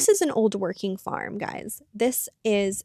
this is an old working farm, guys. This is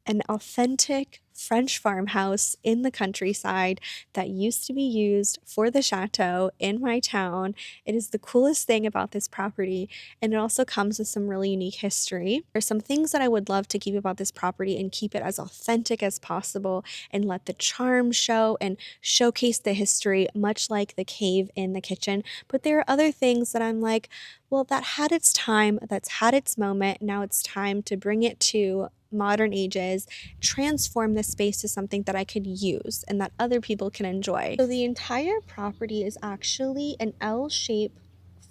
an authentic French farmhouse in the countryside that used to be used for the chateau in my town. It is the coolest thing about this property, and it also comes with some really unique history. There's some things that I would love to keep about this property and keep it as authentic as possible and let the charm show and showcase the history, much like the cave in the kitchen. But there are other things that I'm like, well, that had its time, that's had its moment. Now it's time to bring it to modern ages, transform this space to something that I could use and that other people can enjoy. So the entire property is actually an L-shaped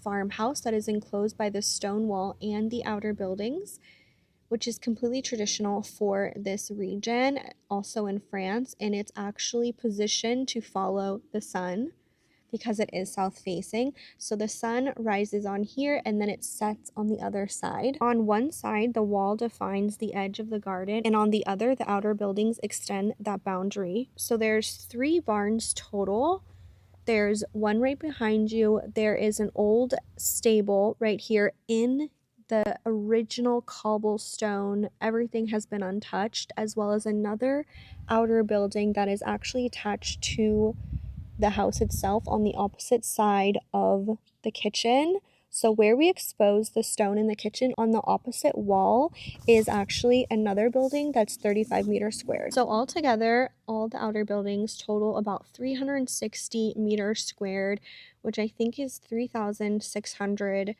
farmhouse that is enclosed by the stone wall and the outer buildings, which is completely traditional for this region, also in France, and it's actually positioned to follow the sun because it is south facing. So the sun rises on here and then it sets on the other side. On one side, the wall defines the edge of the garden, and on the other, the outer buildings extend that boundary. So there's 3 barns total. There's one right behind you. There is an old stable right here in the original cobblestone. Everything has been untouched, as well as another outer building that is actually attached to the house itself on the opposite side of the kitchen. So where we expose the stone in the kitchen, on the opposite wall is actually another building that's 35 meters squared. So altogether, all the outer buildings total about 360 meters squared, which I think is 3,600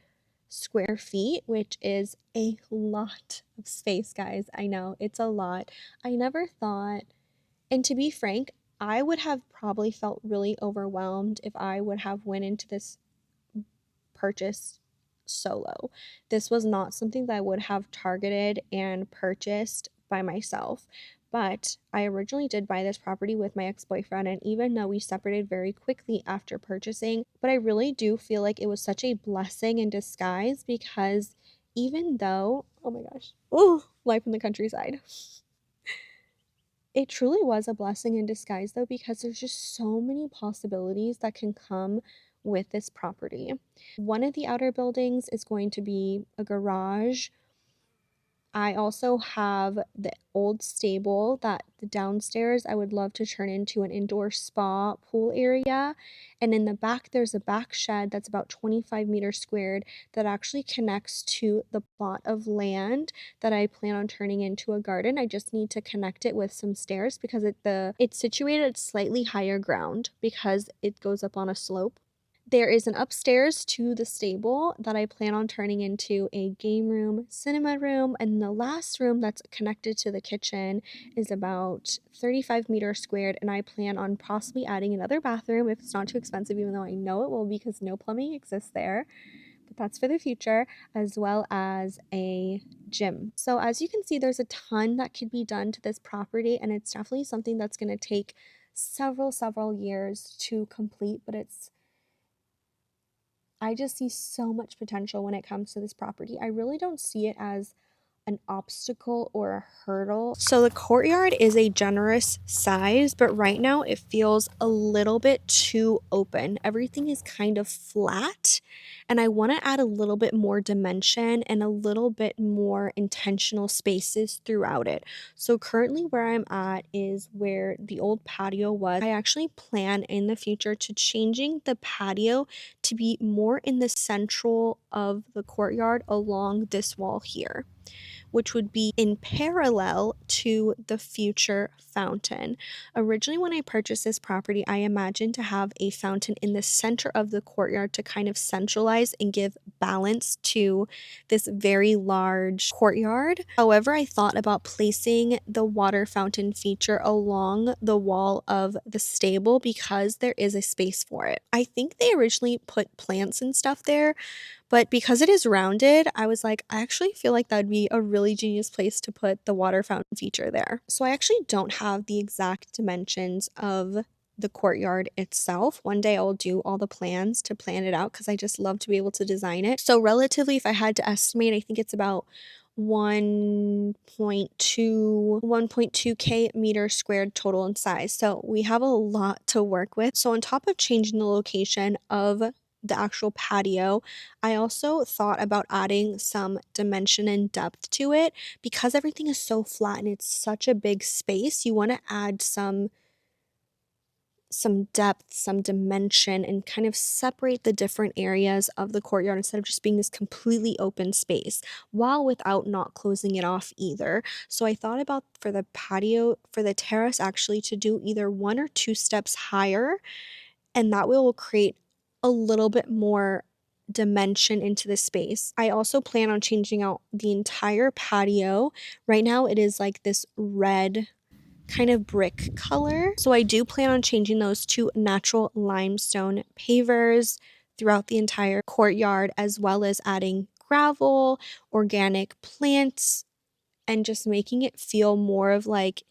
square feet, which is a lot of space, guys. I know, it's a lot. I never thought, and to be frank, I would have probably felt really overwhelmed if I would have went into this purchase solo. This was not something that I would have targeted and purchased by myself. But I originally did buy this property with my ex-boyfriend, and even though we separated very quickly after purchasing, but I really do feel like it was such a blessing in disguise, because even though, oh my gosh, oh, life in the countryside. It truly was a blessing in disguise, though, because there's just so many possibilities that can come with this property. One of the outer buildings is going to be a garage. I also have the old stable that the downstairs I would love to turn into an indoor spa pool area. And in the back, there's a back shed that's about 25 meters squared that actually connects to the plot of land that I plan on turning into a garden. I just need to connect it with some stairs because it's situated at slightly higher ground because it goes up on a slope. There is an upstairs to the stable that I plan on turning into a game room, cinema room, and the last room that's connected to the kitchen is about 35 meters squared, and I plan on possibly adding another bathroom if it's not too expensive, even though I know it will because no plumbing exists there. But that's for the future, as well as a gym. So as you can see, there's a ton that could be done to this property, and it's definitely something that's going to take several years to complete, but I just see so much potential when it comes to this property. I really don't see it as an obstacle or a hurdle. So the courtyard is a generous size, but right now it feels a little bit too open. Everything is kind of flat, and I want to add a little bit more dimension and a little bit more intentional spaces throughout it. So currently where I'm at is where the old patio was. I actually plan in the future to changing the patio to be more in the central of the courtyard along this wall here, which would be in parallel to the future fountain. Originally, when I purchased this property, I imagined to have a fountain in the center of the courtyard to kind of centralize and give balance to this very large courtyard. However, I thought about placing the water fountain feature along the wall of the stable because there is a space for it. I think they originally put plants and stuff there, but because it is rounded, I was like, I actually feel like that would be a really genius place to put the water fountain feature there. So I actually don't have the exact dimensions of the courtyard itself. One day I'll do all the plans to plan it out because I just love to be able to design it. So relatively, if I had to estimate, I think it's about 1.2k meters squared total in size. So we have a lot to work with. So on top of changing the location of the actual patio, I also thought about adding some dimension and depth to it because everything is so flat and it's such a big space. You want to add some depth, some dimension, and kind of separate the different areas of the courtyard instead of just being this completely open space, while without not closing it off either. So I thought about for the patio, for the terrace actually, to do either 1 or 2 steps higher, and that will create a little bit more dimension into the space. I also plan on changing out the entire patio. Right now it is like this red kind of brick color. So I do plan on changing those to natural limestone pavers throughout the entire courtyard, as well as adding gravel, organic plants, and just making it feel more of like,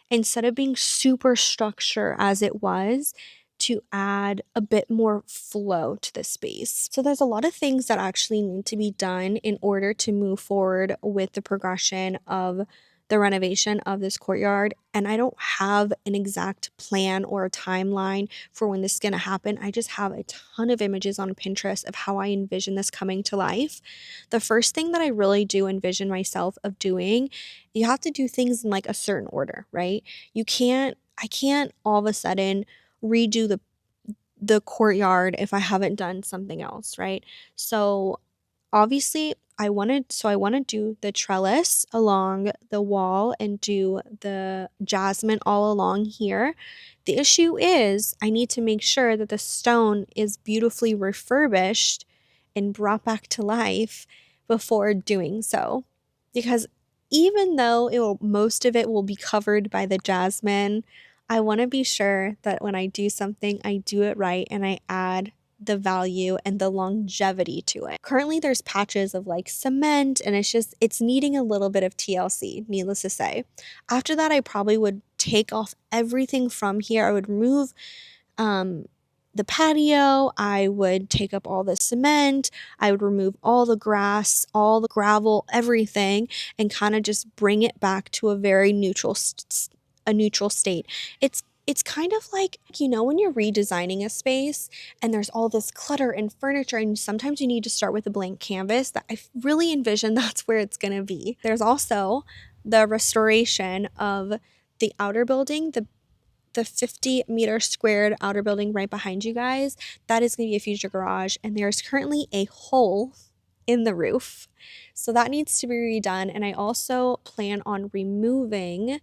instead of being super structure as it was, to add a bit more flow to the space. So there's a lot of things that actually need to be done in order to move forward with the progression of the renovation of this courtyard. And I don't have an exact plan or a timeline for when this is going to happen. I just have a ton of images on Pinterest of how I envision this coming to life. The first thing that I really do envision myself of doing, you have to do things in like a certain order, right? I can't all of a sudden redo the courtyard if I haven't done something else, right? So obviously I want to do the trellis along the wall and do the jasmine all along here. The issue is I need to make sure that the stone is beautifully refurbished and brought back to life before doing so. Because even though most of it will be covered by the jasmine, I want to be sure that when I do something, I do it right and I add the value and the longevity to it. Currently, there's patches of like cement, and it's needing a little bit of TLC, needless to say. After that, I probably would take off everything from here. I would remove um, the patio, I would take up all the cement, I would remove all the grass, all the gravel, everything, and kind of just bring it back to a very neutral state. It's kind of like, when you're redesigning a space and there's all this clutter and furniture, and sometimes you need to start with a blank canvas, that I really envision that's where it's going to be. There's also the restoration of the outer building, the 50-meter squared outer building right behind you guys. That is going to be a future garage, and there's currently a hole in the roof. So that needs to be redone. And I also plan on I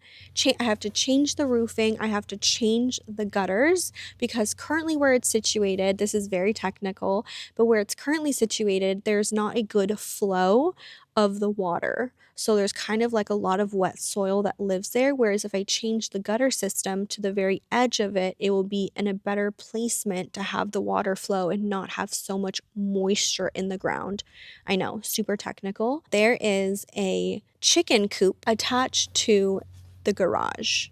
have to change the roofing. I have to change the gutters, because currently where it's situated, this is very technical, but where it's currently situated, there's not a good flow of the water. So there's kind of like a lot of wet soil that lives there. Whereas if I change the gutter system to the very edge of it, it will be in a better placement to have the water flow and not have so much moisture in the ground. I know, super technical. There is a chicken coop attached to the garage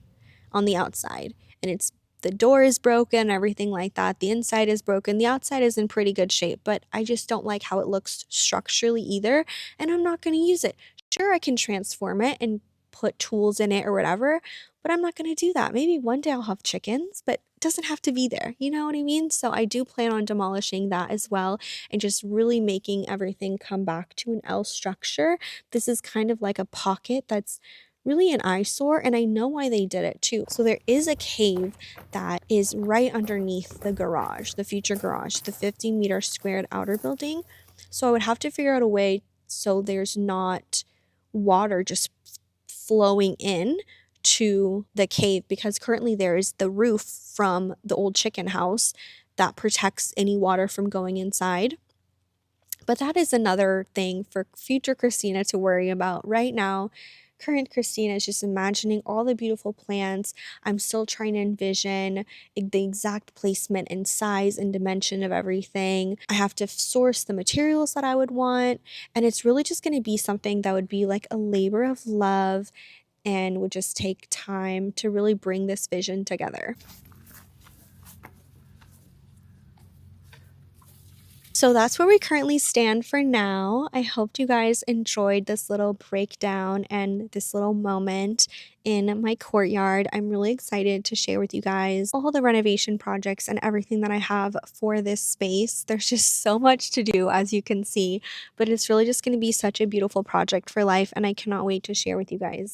on the outside, and the door is broken, everything like that. The inside is broken. The outside is in pretty good shape, but I just don't like how it looks structurally either, and I'm not going to use it. Sure, I can transform it and put tools in it or whatever, but I'm not going to do that. Maybe one day I'll have chickens, but it doesn't have to be there. You know what I mean? So I do plan on demolishing that as well and just really making everything come back to an L structure. This is kind of like a pocket that's really an eyesore, and I know why they did it too. So there is a cave that is right underneath the garage, the future garage, the 50-meter squared outer building. So I would have to figure out a way so there's not water just flowing in to the cave, because currently there is the roof from the old chicken house that protects any water from going inside. But that is another thing for future Christina to worry about. Right now, current Christina is just imagining all the beautiful plants. I'm still trying to envision the exact placement and size and dimension of everything. I have to source the materials that I would want, and it's really just going to be something that would be like a labor of love and would just take time to really bring this vision together. So that's where we currently stand for now. I hope you guys enjoyed this little breakdown and this little moment in my courtyard. I'm really excited to share with you guys all the renovation projects and everything that I have for this space. There's just so much to do, as you can see, but it's really just going to be such a beautiful project for life, and I cannot wait to share with you guys.